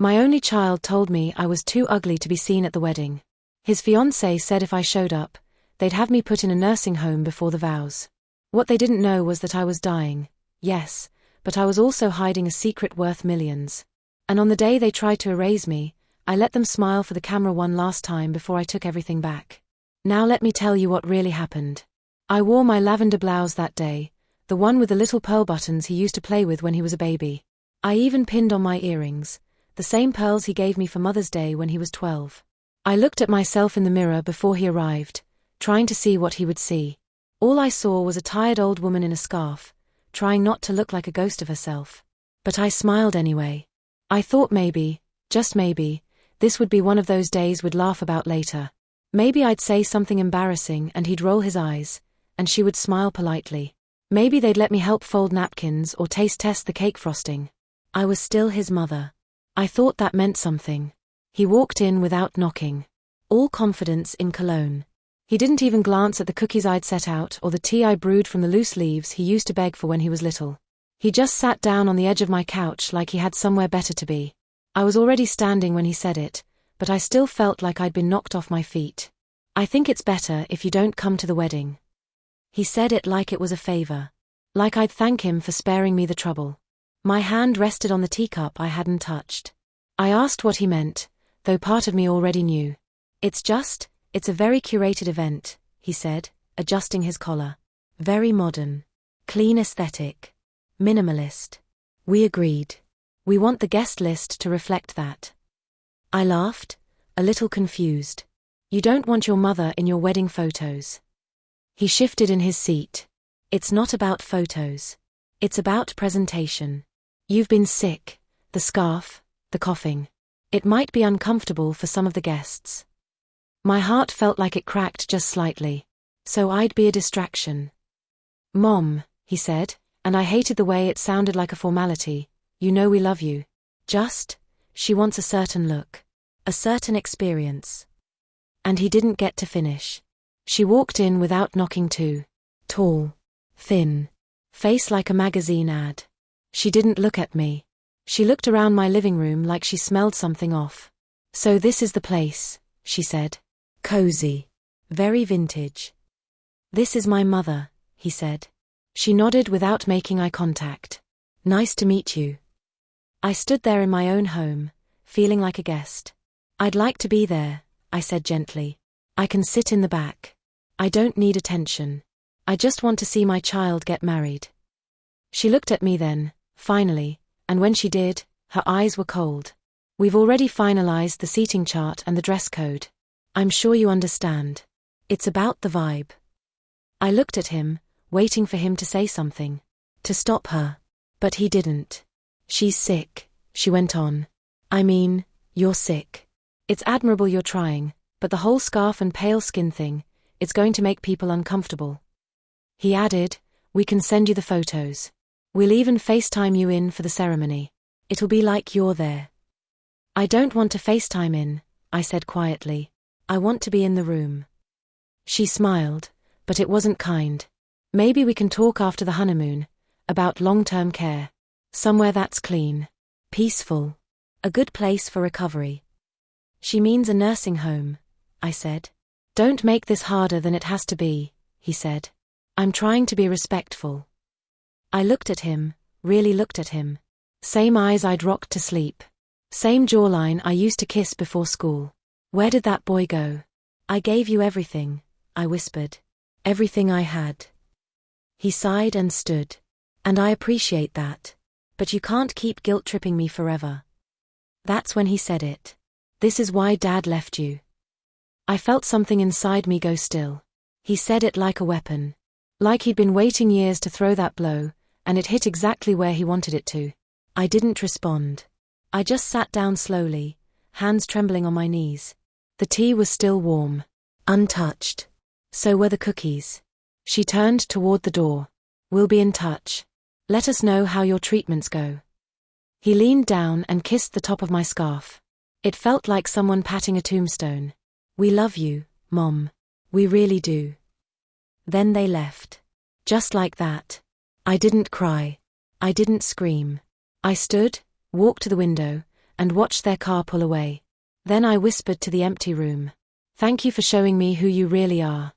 My only child told me I was too ugly to be seen at the wedding. His fiancée said if I showed up, they'd have me put in a nursing home before the vows. What they didn't know was that I was dying, yes, but I was also hiding a secret worth millions. And on the day they tried to erase me, I let them smile for the camera one last time before I took everything back. Now let me tell you what really happened. I wore my lavender blouse that day, the one with the little pearl buttons he used to play with when he was a baby. I even pinned on my earrings, the same pearls he gave me for Mother's Day when he was 12. I looked at myself in the mirror before he arrived, trying to see what he would see. All I saw was a tired old woman in a scarf, trying not to look like a ghost of herself. But I smiled anyway. I thought maybe, just maybe, this would be one of those days we'd laugh about later. Maybe I'd say something embarrassing and he'd roll his eyes, and she would smile politely. Maybe they'd let me help fold napkins or taste test the cake frosting. I was still his mother. I thought that meant something. He walked in without knocking. All confidence in cologne. He didn't even glance at the cookies I'd set out or the tea I brewed from the loose leaves he used to beg for when he was little. He just sat down on the edge of my couch like he had somewhere better to be. I was already standing when he said it, but I still felt like I'd been knocked off my feet. I think it's better if you don't come to the wedding. He said it like it was a favor. Like I'd thank him for sparing me the trouble. My hand rested on the teacup I hadn't touched. I asked what he meant, though part of me already knew. It's a very curated event, he said, adjusting his collar. Very modern. Clean aesthetic. Minimalist. We agreed. We want the guest list to reflect that. I laughed, a little confused. You don't want your mother in your wedding photos. He shifted in his seat. It's not about photos. It's about presentation. You've been sick, the scarf, the coughing. It might be uncomfortable for some of the guests. My heart felt like it cracked just slightly. So I'd be a distraction. Mom, he said, and I hated the way it sounded like a formality. You know we love you. She wants a certain look. A certain experience. And he didn't get to finish. She walked in without knocking too. Tall. Thin. Face like a magazine ad. She didn't look at me. She looked around my living room like she smelled something off. So this is the place, she said. Cozy. Very vintage. This is my mother, he said. She nodded without making eye contact. Nice to meet you. I stood there in my own home, feeling like a guest. I'd like to be there, I said gently. I can sit in the back. I don't need attention. I just want to see my child get married. She looked at me then, finally, and when she did, her eyes were cold. We've already finalized the seating chart and the dress code. I'm sure you understand. It's about the vibe. I looked at him, waiting for him to say something. To stop her. But he didn't. She's sick, she went on. I mean, you're sick. It's admirable you're trying, but the whole scarf and pale skin thing, it's going to make people uncomfortable. He added, we can send you the photos. We'll even FaceTime you in for the ceremony. It'll be like you're there. I don't want to FaceTime in, I said quietly. I want to be in the room. She smiled, but it wasn't kind. Maybe we can talk after the honeymoon, about long-term care. Somewhere that's clean. Peaceful. A good place for recovery. She means a nursing home, I said. Don't make this harder than it has to be, he said. I'm trying to be respectful. I looked at him, really looked at him. Same eyes I'd rocked to sleep. Same jawline I used to kiss before school. Where did that boy go? I gave you everything, I whispered. Everything I had. He sighed and stood. And I appreciate that. But you can't keep guilt-tripping me forever. That's when he said it. This is why Dad left you. I felt something inside me go still. He said it like a weapon. Like he'd been waiting years to throw that blow, and it hit exactly where he wanted it to. I didn't respond. I just sat down slowly, hands trembling on my knees. The tea was still warm. Untouched. So were the cookies. She turned toward the door. We'll be in touch. Let us know how your treatments go. He leaned down and kissed the top of my scarf. It felt like someone patting a tombstone. We love you, Mom. We really do. Then they left. Just like that. I didn't cry. I didn't scream. I stood, walked to the window, and watched their car pull away. Then I whispered to the empty room, "Thank you for showing me who you really are."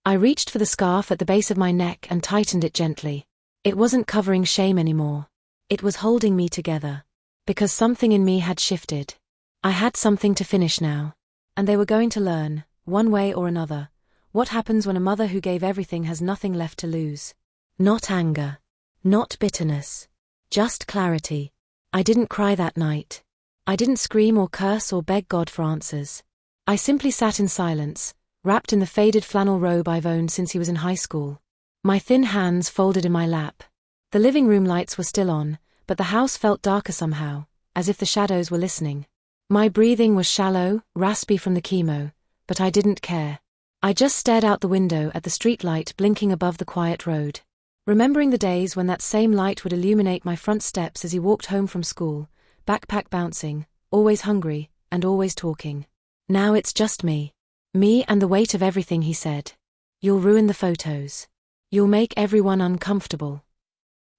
I reached for the scarf at the base of my neck and tightened it gently. It wasn't covering shame anymore. It was holding me together. Because something in me had shifted. I had something to finish now. And they were going to learn, one way or another, what happens when a mother who gave everything has nothing left to lose. Not anger. Not bitterness. Just clarity. I didn't cry that night. I didn't scream or curse or beg God for answers. I simply sat in silence, wrapped in the faded flannel robe I've owned since he was in high school. My thin hands folded in my lap. The living room lights were still on, but the house felt darker somehow, as if the shadows were listening. My breathing was shallow, raspy from the chemo, but I didn't care. I just stared out the window at the streetlight blinking above the quiet road. Remembering the days when that same light would illuminate my front steps as he walked home from school, backpack bouncing, always hungry, and always talking. Now it's just me. Me and the weight of everything he said. You'll ruin the photos. You'll make everyone uncomfortable.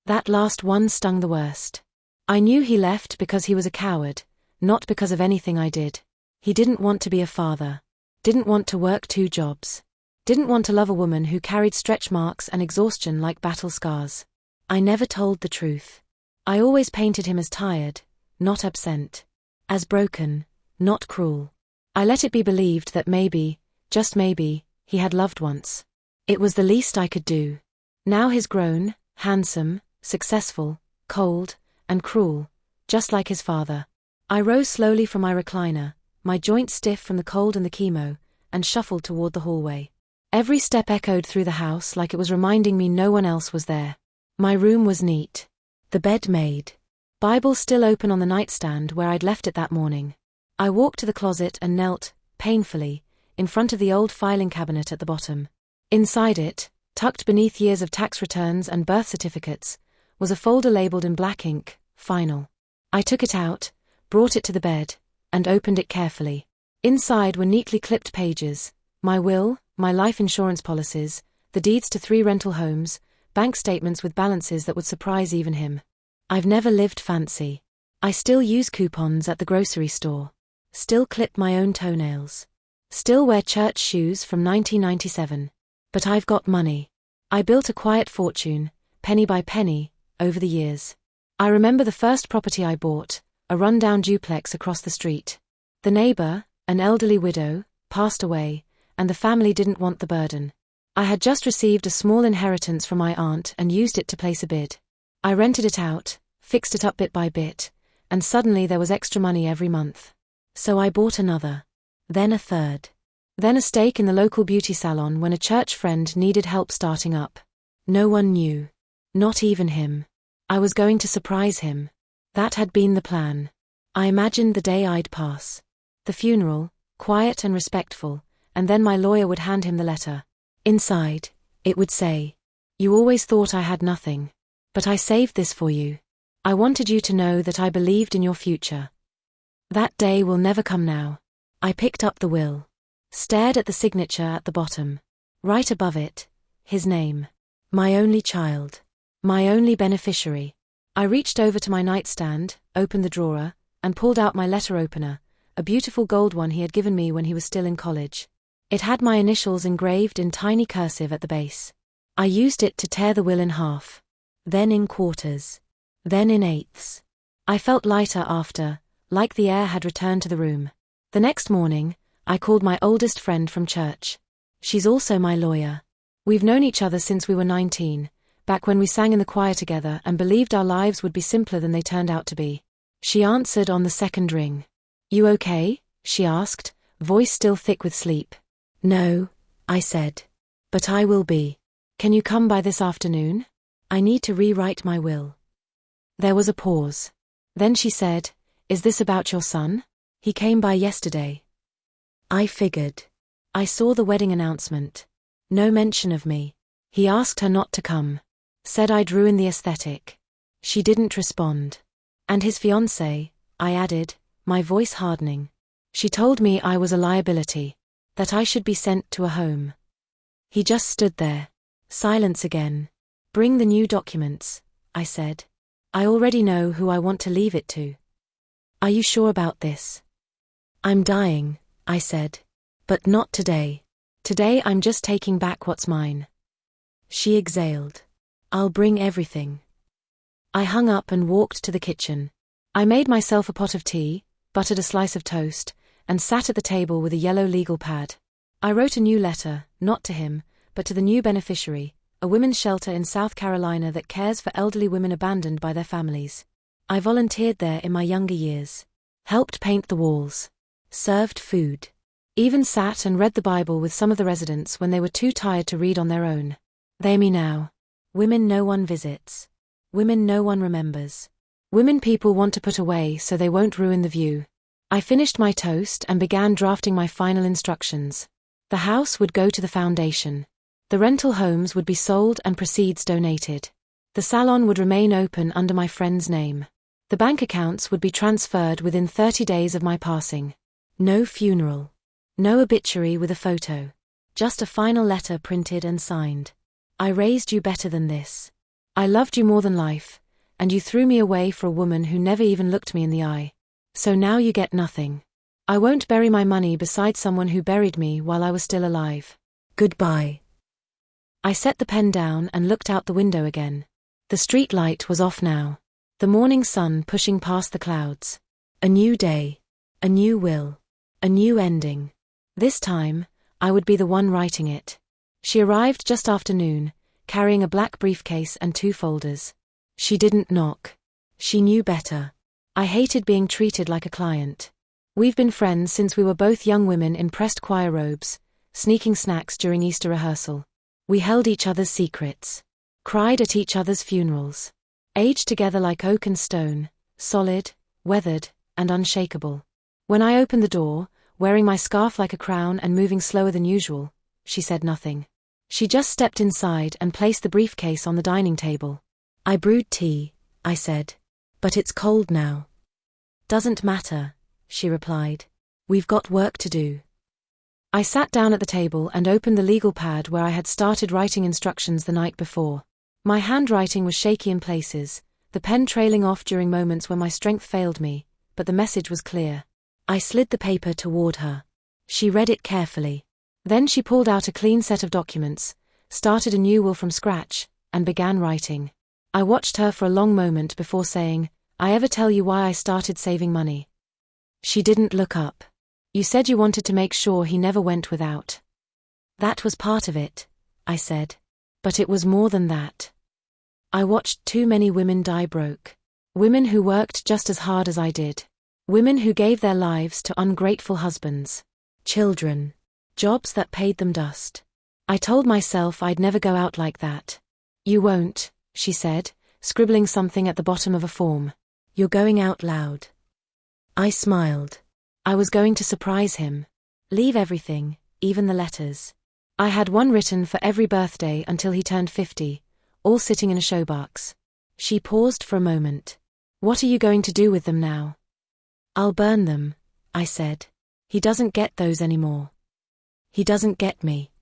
That last one stung the worst. I knew he left because he was a coward, not because of anything I did. He didn't want to be a father. Didn't want to work 2 jobs. Didn't want to love a woman who carried stretch marks and exhaustion like battle scars. I never told the truth. I always painted him as tired, not absent. As broken, not cruel. I let it be believed that maybe, just maybe, he had loved once. It was the least I could do. Now he's grown, handsome, successful, cold, and cruel, just like his father. I rose slowly from my recliner, my joints stiff from the cold and the chemo, and shuffled toward the hallway. Every step echoed through the house like it was reminding me no one else was there. My room was neat. The bed made. Bible still open on the nightstand where I'd left it that morning. I walked to the closet and knelt, painfully, in front of the old filing cabinet at the bottom. Inside it, tucked beneath years of tax returns and birth certificates, was a folder labeled in black ink, "Final." I took it out, brought it to the bed, and opened it carefully. Inside were neatly clipped pages, my will, my life insurance policies, the deeds to 3 rental homes, bank statements with balances that would surprise even him. I've never lived fancy. I still use coupons at the grocery store. Still clip my own toenails. Still wear church shoes from 1997. But I've got money. I built a quiet fortune, penny by penny, over the years. I remember the first property I bought, a rundown duplex across the street. The neighbor, an elderly widow, passed away, and the family didn't want the burden. I had just received a small inheritance from my aunt and used it to place a bid. I rented it out, fixed it up bit by bit, and suddenly there was extra money every month. So I bought another. Then a third. Then a stake in the local beauty salon when a church friend needed help starting up. No one knew. Not even him. I was going to surprise him. That had been the plan. I imagined the day I'd pass. The funeral, quiet and respectful, and then my lawyer would hand him the letter. Inside, it would say, "You always thought I had nothing. But I saved this for you. I wanted you to know that I believed in your future." That day will never come now. I picked up the will. Stared at the signature at the bottom. Right above it, his name. My only child. My only beneficiary. I reached over to my nightstand, opened the drawer, and pulled out my letter opener, a beautiful gold one he had given me when he was still in college. It had my initials engraved in tiny cursive at the base. I used it to tear the will in half. Then in quarters. Then in eighths. I felt lighter after, like the air had returned to the room. The next morning, I called my oldest friend from church. She's also my lawyer. We've known each other since we were 19, back when we sang in the choir together and believed our lives would be simpler than they turned out to be. She answered on the second ring. "You okay?" she asked, voice still thick with sleep. "No," I said. "But I will be. Can you come by this afternoon? I need to rewrite my will." There was a pause. Then she said, "Is this about your son? He came by yesterday." I figured. I saw the wedding announcement. No mention of me. He asked her not to come. Said I'd ruin the aesthetic. She didn't respond. "And his fiancée," I added, my voice hardening. She told me I was a liability. That I should be sent to a home. He just stood there. Silence again. "Bring the new documents," I said. "I already know who I want to leave it to." Are you sure about this? I'm dying, I said. But not today. Today I'm just taking back what's mine. She exhaled. I'll bring everything. I hung up and walked to the kitchen. I made myself a pot of tea, buttered a slice of toast, and sat at the table with a yellow legal pad. I wrote a new letter, not to him, but to the new beneficiary, a women's shelter in South Carolina that cares for elderly women abandoned by their families. I volunteered there in my younger years. Helped paint the walls. Served food. Even sat and read the Bible with some of the residents when they were too tired to read on their own. They me now. Women no one visits. Women no one remembers. Women people want to put away so they won't ruin the view. I finished my toast and began drafting my final instructions. The house would go to the foundation. The rental homes would be sold and proceeds donated. The salon would remain open under my friend's name. The bank accounts would be transferred within 30 days of my passing. No funeral. No obituary with a photo. Just a final letter printed and signed. I raised you better than this. I loved you more than life, and you threw me away for a woman who never even looked me in the eye. So now you get nothing. I won't bury my money beside someone who buried me while I was still alive. Goodbye. I set the pen down and looked out the window again. The street light was off now. The morning sun pushing past the clouds. A new day. A new will. A new ending. This time, I would be the one writing it. She arrived just after noon, carrying a black briefcase and 2 folders. She didn't knock. She knew better. I hated being treated like a client. We've been friends since we were both young women in pressed choir robes, sneaking snacks during Easter rehearsal. We held each other's secrets. Cried at each other's funerals. Aged together like oak and stone, solid, weathered, and unshakable. When I opened the door, wearing my scarf like a crown and moving slower than usual, she said nothing. She just stepped inside and placed the briefcase on the dining table. I brewed tea, I said. But it's cold now. Doesn't matter, she replied. We've got work to do. I sat down at the table and opened the legal pad where I had started writing instructions the night before. My handwriting was shaky in places, the pen trailing off during moments when my strength failed me, but the message was clear. I slid the paper toward her. She read it carefully. Then she pulled out a clean set of documents, started a new will from scratch, and began writing. I watched her for a long moment before saying, I ever tell you why I started saving money? She didn't look up. You said you wanted to make sure he never went without. That was part of it, I said. But it was more than that. I watched too many women die broke. Women who worked just as hard as I did. Women who gave their lives to ungrateful husbands. Children. Jobs that paid them dust. I told myself I'd never go out like that. You won't, she said, scribbling something at the bottom of a form. You're going out loud. I smiled. I was going to surprise him. Leave everything, even the letters. I had one written for every birthday until he turned 50, all sitting in a showbox. She paused for a moment. What are you going to do with them now? I'll burn them, I said. He doesn't get those anymore. He doesn't get me.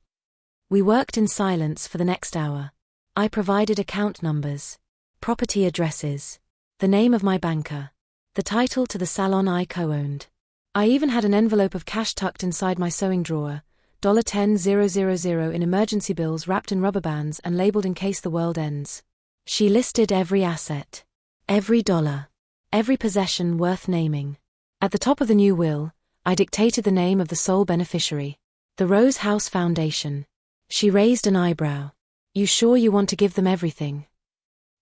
We worked in silence for the next hour. I provided account numbers, property addresses, the name of my banker, the title to the salon I co-owned. I even had an envelope of cash tucked inside my sewing drawer, $10,000 in emergency bills wrapped in rubber bands and labeled in case the world ends. She listed every asset, every dollar, every possession worth naming. At the top of the new will, I dictated the name of the sole beneficiary, the Rose House Foundation. She raised an eyebrow. You sure you want to give them everything?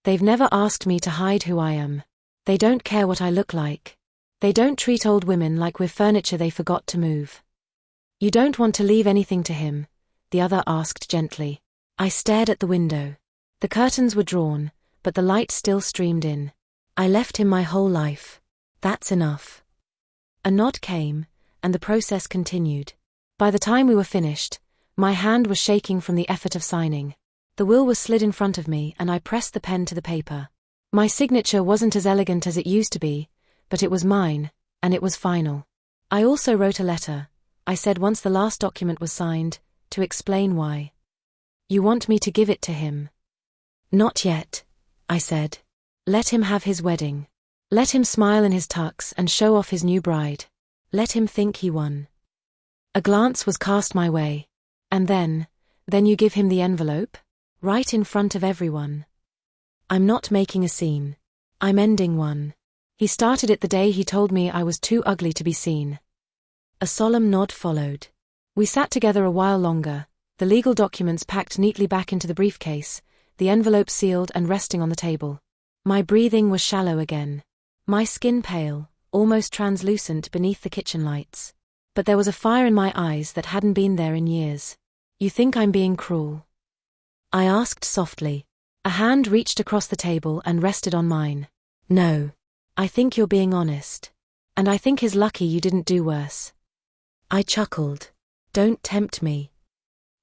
They've never asked me to hide who I am. They don't care what I look like. They don't treat old women like we're furniture they forgot to move. You don't want to leave anything to him? The other asked gently. I stared at the window. The curtains were drawn, but the light still streamed in. I left him my whole life. That's enough. A nod came, and the process continued. By the time we were finished, my hand was shaking from the effort of signing. The will was slid in front of me and I pressed the pen to the paper. My signature wasn't as elegant as it used to be, but it was mine, and it was final. I also wrote a letter, I said once the last document was signed, to explain why. You want me to give it to him? Not yet, I said. Let him have his wedding. Let him smile in his tux and show off his new bride. Let him think he won. A glance was cast my way. And then you give him the envelope? Right in front of everyone. I'm not making a scene. I'm ending one. He started it the day he told me I was too ugly to be seen. A solemn nod followed. We sat together a while longer, the legal documents packed neatly back into the briefcase, the envelope sealed and resting on the table. My breathing was shallow again. My skin pale, almost translucent beneath the kitchen lights. But there was a fire in my eyes that hadn't been there in years. You think I'm being cruel? I asked softly. A hand reached across the table and rested on mine. No. I think you're being honest. And I think it's lucky you didn't do worse. I chuckled. Don't tempt me.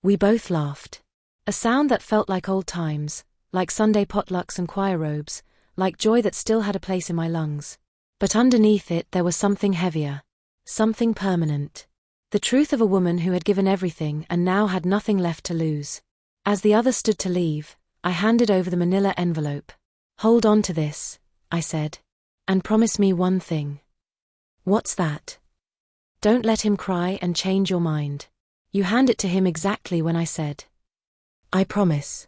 We both laughed. A sound that felt like old times, like Sunday potlucks and choir robes, like joy that still had a place in my lungs. But underneath it there was something heavier. Something permanent. The truth of a woman who had given everything and now had nothing left to lose. As the other stood to leave, I handed over the manila envelope. Hold on to this, I said. And promise me one thing. What's that? Don't let him cry and change your mind. You hand it to him exactly when I said. I promise.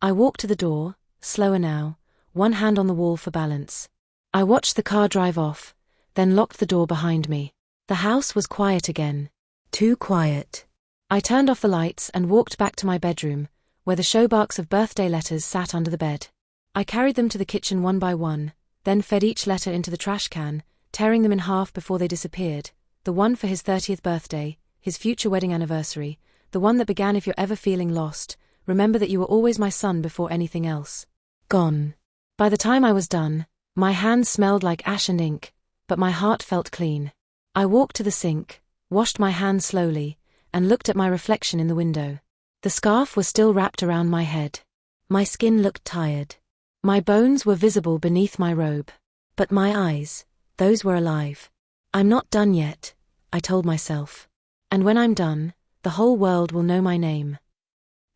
I walked to the door, slower now, one hand on the wall for balance. I watched the car drive off, then locked the door behind me. The house was quiet again. Too quiet. I turned off the lights and walked back to my bedroom, where the showbox of birthday letters sat under the bed. I carried them to the kitchen one by one, then fed each letter into the trash can, tearing them in half before they disappeared. The one for his 30th birthday, his future wedding anniversary, the one that began if you're ever feeling lost, remember that you were always my son before anything else. Gone. By the time I was done, my hands smelled like ash and ink, but my heart felt clean. I walked to the sink, washed my hands slowly, and looked at my reflection in the window. The scarf was still wrapped around my head. My skin looked tired. My bones were visible beneath my robe. But my eyes, those were alive. I'm not done yet, I told myself. And when I'm done, the whole world will know my name.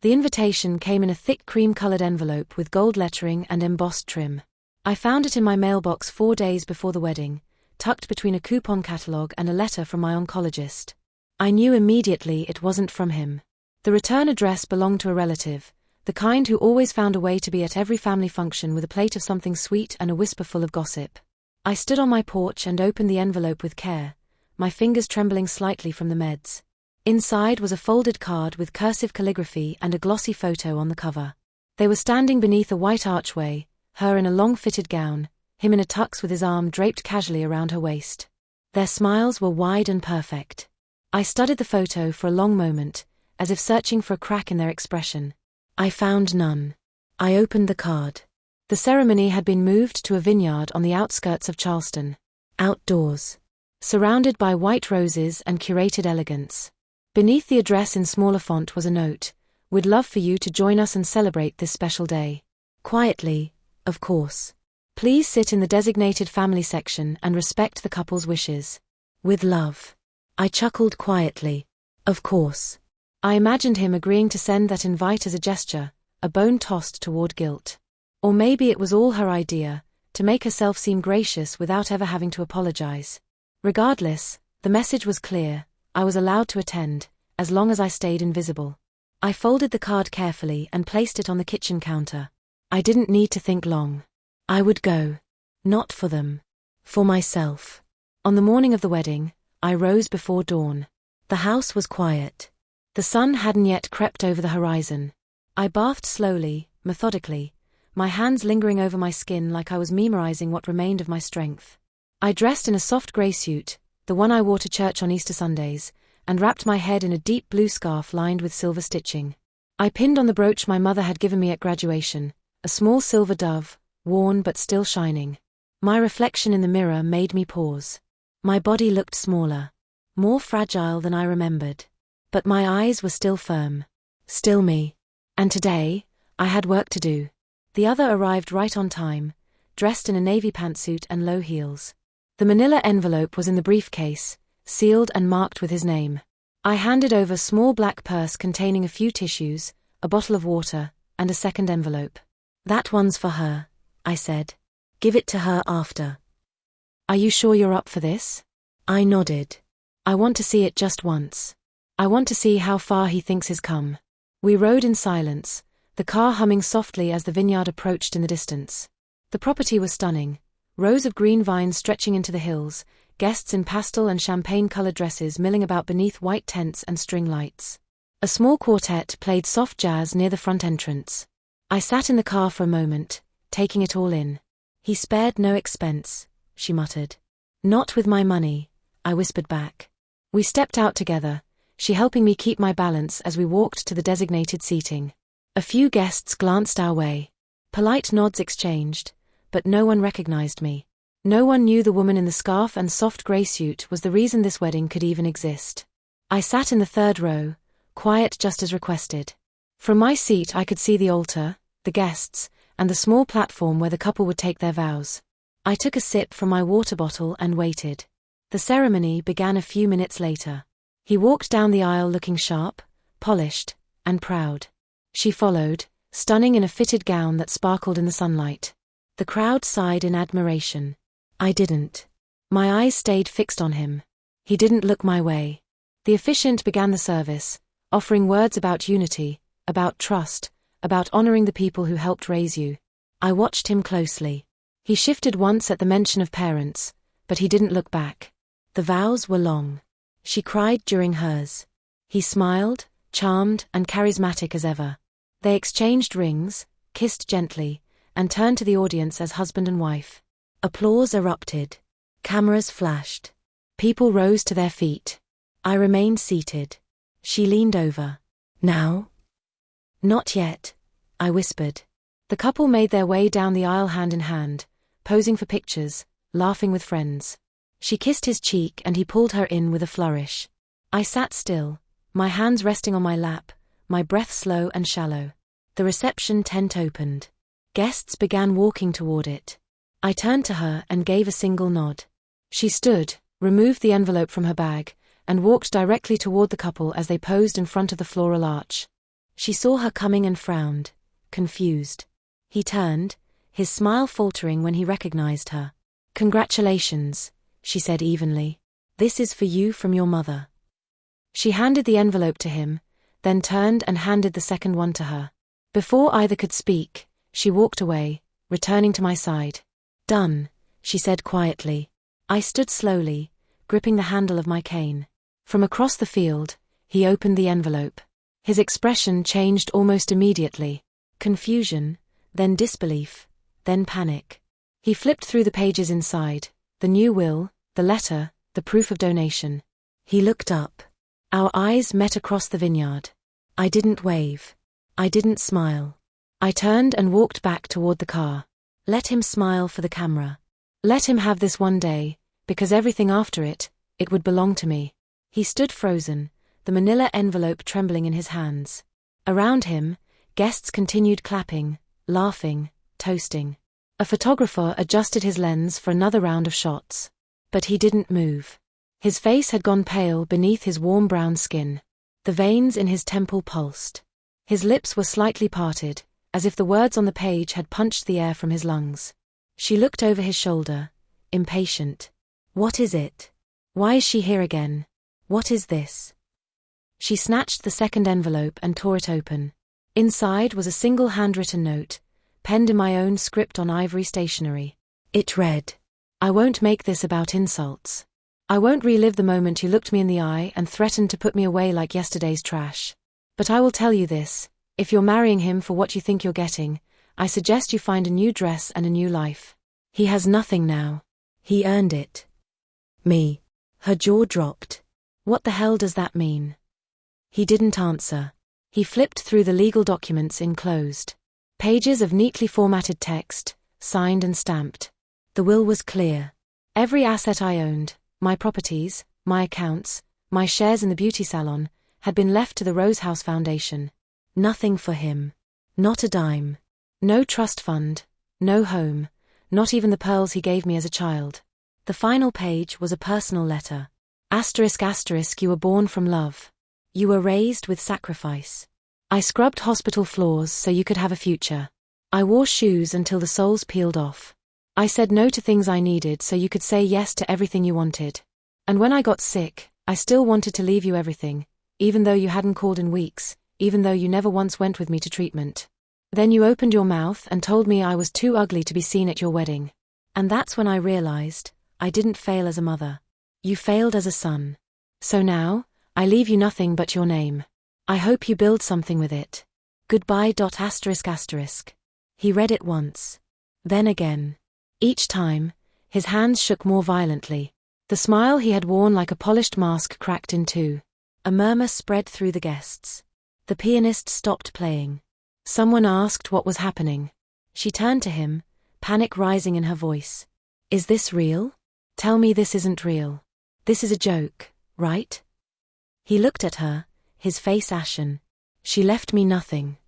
The invitation came in a thick cream-colored envelope with gold lettering and embossed trim. I found it in my mailbox 4 days before the wedding, tucked between a coupon catalog and a letter from my oncologist. I knew immediately it wasn't from him. The return address belonged to a relative, the kind who always found a way to be at every family function with a plate of something sweet and a whisper full of gossip. I stood on my porch and opened the envelope with care, my fingers trembling slightly from the meds. Inside was a folded card with cursive calligraphy and a glossy photo on the cover. They were standing beneath a white archway, her in a long-fitted gown, him in a tux with his arm draped casually around her waist. Their smiles were wide and perfect. I studied the photo for a long moment, as if searching for a crack in their expression. I found none. I opened the card. The ceremony had been moved to a vineyard on the outskirts of Charleston. Outdoors. Surrounded by white roses and curated elegance. Beneath the address in smaller font was a note, "We'd love for you to join us and celebrate this special day. Quietly, of course. Please sit in the designated family section and respect the couple's wishes. With love." I chuckled quietly. Of course. I imagined him agreeing to send that invite as a gesture, a bone tossed toward guilt. Or maybe it was all her idea, to make herself seem gracious without ever having to apologize. Regardless, the message was clear: I was allowed to attend, as long as I stayed invisible. I folded the card carefully and placed it on the kitchen counter. I didn't need to think long. I would go. Not for them. For myself. On the morning of the wedding, I rose before dawn. The house was quiet. The sun hadn't yet crept over the horizon. I bathed slowly, methodically, my hands lingering over my skin like I was memorizing what remained of my strength. I dressed in a soft grey suit, the one I wore to church on Easter Sundays, and wrapped my head in a deep blue scarf lined with silver stitching. I pinned on the brooch my mother had given me at graduation, a small silver dove, worn but still shining. My reflection in the mirror made me pause. My body looked smaller, more fragile than I remembered. But my eyes were still firm. Still me. And today, I had work to do. The other arrived right on time, dressed in a navy pantsuit and low heels. The manila envelope was in the briefcase, sealed and marked with his name. I handed over a small black purse containing a few tissues, a bottle of water, and a second envelope. That one's for her, I said. Give it to her after. Are you sure you're up for this? I nodded. I want to see it just once. I want to see how far he thinks he's come. We rode in silence, the car humming softly as the vineyard approached in the distance. The property was stunning. Rows of green vines stretching into the hills, guests in pastel and champagne-colored dresses milling about beneath white tents and string lights. A small quartet played soft jazz near the front entrance. I sat in the car for a moment, taking it all in. He spared no expense, she muttered. Not with my money, I whispered back. We stepped out together, she helping me keep my balance as we walked to the designated seating. A few guests glanced our way. Polite nods exchanged, but no one recognized me. No one knew the woman in the scarf and soft grey suit was the reason this wedding could even exist. I sat in the third row, quiet just as requested. From my seat I could see the altar, the guests, and the small platform where the couple would take their vows. I took a sip from my water bottle and waited. The ceremony began a few minutes later. He walked down the aisle looking sharp, polished, and proud. She followed, stunning in a fitted gown that sparkled in the sunlight. The crowd sighed in admiration. I didn't. My eyes stayed fixed on him. He didn't look my way. The officiant began the service, offering words about unity, about trust, about honoring the people who helped raise you. I watched him closely. He shifted once at the mention of parents, but he didn't look back. The vows were long. She cried during hers. He smiled, charmed and charismatic as ever. They exchanged rings, kissed gently, and turned to the audience as husband and wife. Applause erupted. Cameras flashed. People rose to their feet. I remained seated. She leaned over. Now? Not yet, I whispered. The couple made their way down the aisle hand in hand, posing for pictures, laughing with friends. She kissed his cheek and he pulled her in with a flourish. I sat still, my hands resting on my lap, my breath slow and shallow. The reception tent opened. Guests began walking toward it. I turned to her and gave a single nod. She stood, removed the envelope from her bag, and walked directly toward the couple as they posed in front of the floral arch. She saw her coming and frowned, confused. He turned, his smile faltering when he recognized her. Congratulations, she said evenly. This is for you from your mother. She handed the envelope to him, then turned and handed the second one to her. Before either could speak, she walked away, returning to my side. Done, she said quietly. I stood slowly, gripping the handle of my cane. From across the field, he opened the envelope. His expression changed almost immediately. Confusion, then disbelief, then panic. He flipped through the pages inside, the new will, the letter, the proof of donation. He looked up. Our eyes met across the vineyard. I didn't wave. I didn't smile. I turned and walked back toward the car. Let him smile for the camera. Let him have this one day, because everything after it would belong to me. He stood frozen, the manila envelope trembling in his hands. Around him, guests continued clapping, laughing, toasting. A photographer adjusted his lens for another round of shots. But he didn't move. His face had gone pale beneath his warm brown skin. The veins in his temple pulsed. His lips were slightly parted, as if the words on the page had punched the air from his lungs. She looked over his shoulder, impatient. What is it? Why is she here again? What is this? She snatched the second envelope and tore it open. Inside was a single handwritten note, penned in my own script on ivory stationery. It read, I won't make this about insults. I won't relive the moment you looked me in the eye and threatened to put me away like yesterday's trash. But I will tell you this, if you're marrying him for what you think you're getting, I suggest you find a new dress and a new life. He has nothing now. He earned it. Me. Her jaw dropped. What the hell does that mean? He didn't answer. He flipped through the legal documents enclosed. Pages of neatly formatted text, signed and stamped. The will was clear. Every asset I owned, my properties, my accounts, my shares in the beauty salon, had been left to the Rose House Foundation. Nothing for him. Not a dime. No trust fund, no home, not even the pearls he gave me as a child. The final page was a personal letter. Asterisk asterisk, you were born from love. You were raised with sacrifice. I scrubbed hospital floors so you could have a future. I wore shoes until the soles peeled off. I said no to things I needed so you could say yes to everything you wanted. And when I got sick, I still wanted to leave you everything, even though you hadn't called in weeks, even though you never once went with me to treatment. Then you opened your mouth and told me I was too ugly to be seen at your wedding. And that's when I realized, I didn't fail as a mother. You failed as a son. So now, I leave you nothing but your name. I hope you build something with it. Goodbye. He read it once. Then again. Each time, his hands shook more violently. The smile he had worn like a polished mask cracked in two. A murmur spread through the guests. The pianist stopped playing. Someone asked what was happening. She turned to him, panic rising in her voice. Is this real? Tell me this isn't real. This is a joke, right? He looked at her, his face ashen. She left me nothing.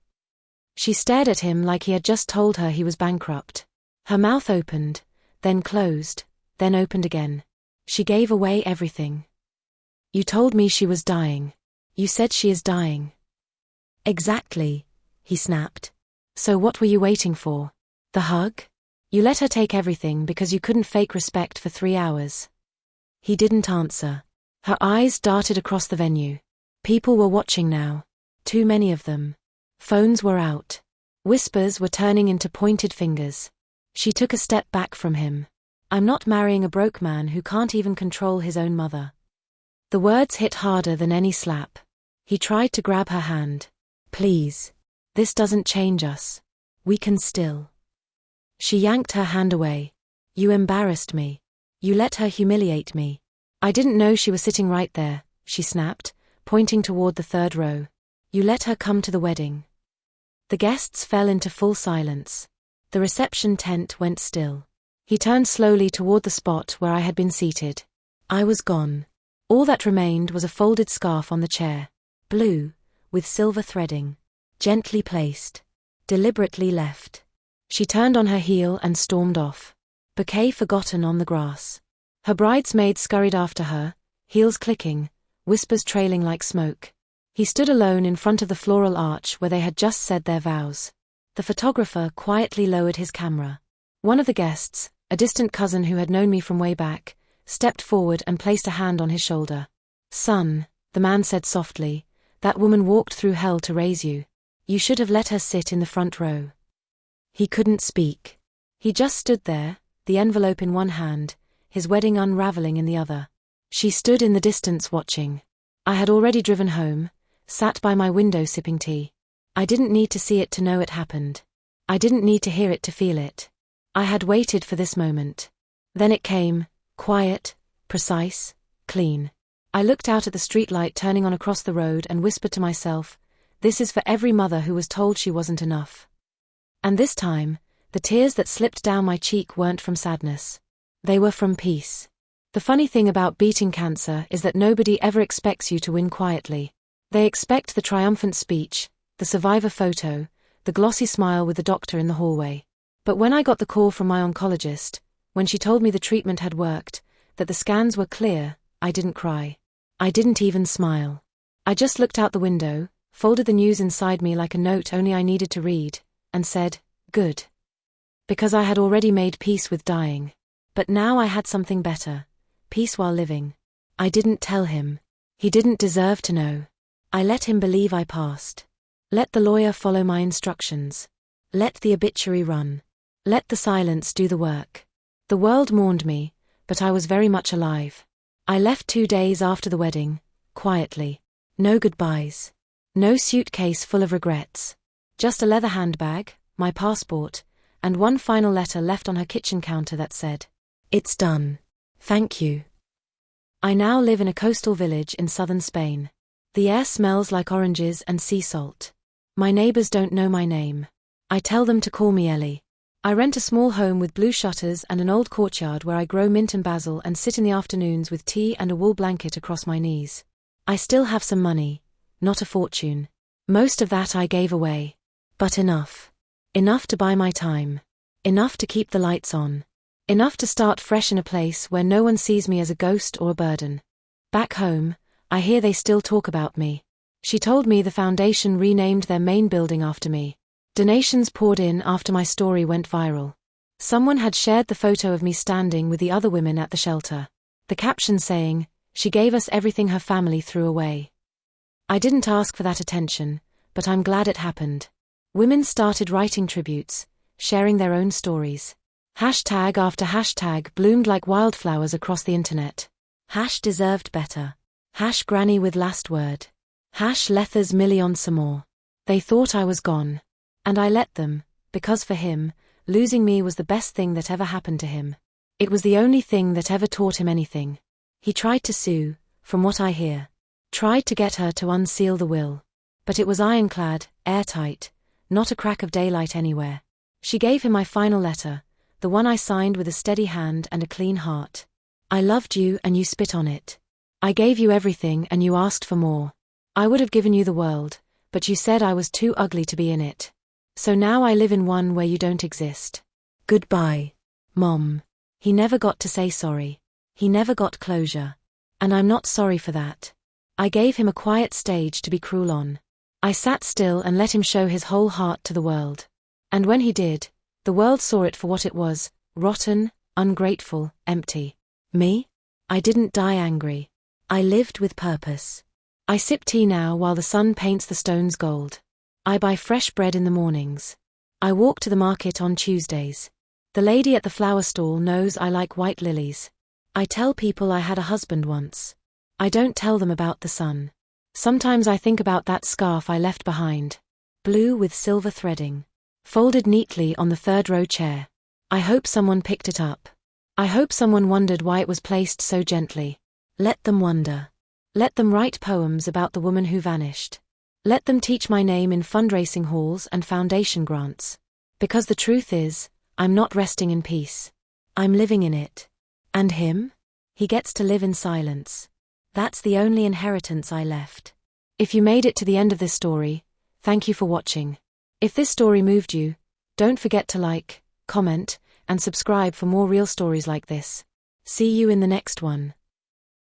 She stared at him like he had just told her he was bankrupt. Her mouth opened, then closed, then opened again. She gave away everything. You told me she was dying. You said she is dying. Exactly, he snapped. So what were you waiting for? The hug? You let her take everything because you couldn't fake respect for 3 hours. He didn't answer. Her eyes darted across the venue. People were watching now. Too many of them. Phones were out. Whispers were turning into pointed fingers. She took a step back from him. I'm not marrying a broke man who can't even control his own mother. The words hit harder than any slap. He tried to grab her hand. Please. This doesn't change us. We can still. She yanked her hand away. You embarrassed me. You let her humiliate me. I didn't know she was sitting right there, she snapped, pointing toward the third row. You let her come to the wedding. The guests fell into full silence. The reception tent went still. He turned slowly toward the spot where I had been seated. I was gone. All that remained was a folded scarf on the chair. Blue, with silver threading. Gently placed. Deliberately left. She turned on her heel and stormed off. Bouquet forgotten on the grass. Her bridesmaids scurried after her, heels clicking, whispers trailing like smoke. He stood alone in front of the floral arch where they had just said their vows. The photographer quietly lowered his camera. One of the guests, a distant cousin who had known me from way back, stepped forward and placed a hand on his shoulder. Son, the man said softly, that woman walked through hell to raise you. You should have let her sit in the front row. He couldn't speak. He just stood there, the envelope in one hand, his wedding unraveling in the other. She stood in the distance watching. I had already driven home, sat by my window sipping tea. I didn't need to see it to know it happened. I didn't need to hear it to feel it. I had waited for this moment. Then it came, quiet, precise, clean. I looked out at the streetlight turning on across the road and whispered to myself, this is for every mother who was told she wasn't enough. And this time, the tears that slipped down my cheek weren't from sadness. They were from peace. The funny thing about beating cancer is that nobody ever expects you to win quietly. They expect the triumphant speech, the survivor photo, the glossy smile with the doctor in the hallway. But when I got the call from my oncologist, when she told me the treatment had worked, that the scans were clear, I didn't cry. I didn't even smile. I just looked out the window, folded the news inside me like a note only I needed to read, and said, good. Because I had already made peace with dying. But now I had something better. Peace while living. I didn't tell him. He didn't deserve to know. I let him believe I passed. Let the lawyer follow my instructions. Let the obituary run. Let the silence do the work. The world mourned me, but I was very much alive. I left 2 days after the wedding, quietly. No goodbyes. No suitcase full of regrets. Just a leather handbag, my passport, and one final letter left on her kitchen counter that said, it's done. Thank you. I now live in a coastal village in southern Spain. The air smells like oranges and sea salt. My neighbors don't know my name. I tell them to call me Ellie. I rent a small home with blue shutters and an old courtyard where I grow mint and basil and sit in the afternoons with tea and a wool blanket across my knees. I still have some money, not a fortune. Most of that I gave away. But enough. Enough to buy my time. Enough to keep the lights on. Enough to start fresh in a place where no one sees me as a ghost or a burden. Back home, I hear they still talk about me. She told me the foundation renamed their main building after me. Donations poured in after my story went viral. Someone had shared the photo of me standing with the other women at the shelter. The caption saying, "She gave us everything her family threw away." I didn't ask for that attention, but I'm glad it happened. Women started writing tributes, sharing their own stories. Hashtag after hashtag bloomed like wildflowers across the internet. #deserved better. #granny with last word. #Lethers million some more. They thought I was gone. And I let them, because for him, losing me was the best thing that ever happened to him. It was the only thing that ever taught him anything. He tried to sue, from what I hear. Tried to get her to unseal the will. But it was ironclad, airtight, not a crack of daylight anywhere. She gave him my final letter, the one I signed with a steady hand and a clean heart. "I loved you and you spit on it. I gave you everything and you asked for more. I would have given you the world, but you said I was too ugly to be in it. So now I live in one where you don't exist. Goodbye, Mom." He never got to say sorry. He never got closure. And I'm not sorry for that. I gave him a quiet stage to be cruel on. I sat still and let him show his whole heart to the world. And when he did, the world saw it for what it was, rotten, ungrateful, empty. Me? I didn't die angry. I lived with purpose. I sip tea now while the sun paints the stones gold. I buy fresh bread in the mornings. I walk to the market on Tuesdays. The lady at the flower stall knows I like white lilies. I tell people I had a husband once. I don't tell them about the sun. Sometimes I think about that scarf I left behind. Blue with silver threading. Folded neatly on the third-row chair. I hope someone picked it up. I hope someone wondered why it was placed so gently. Let them wonder. Let them write poems about the woman who vanished. Let them teach my name in fundraising halls and foundation grants. Because the truth is, I'm not resting in peace. I'm living in it. And him? He gets to live in silence. That's the only inheritance I left. If you made it to the end of this story, thank you for watching. If this story moved you, don't forget to like, comment, and subscribe for more real stories like this. See you in the next one.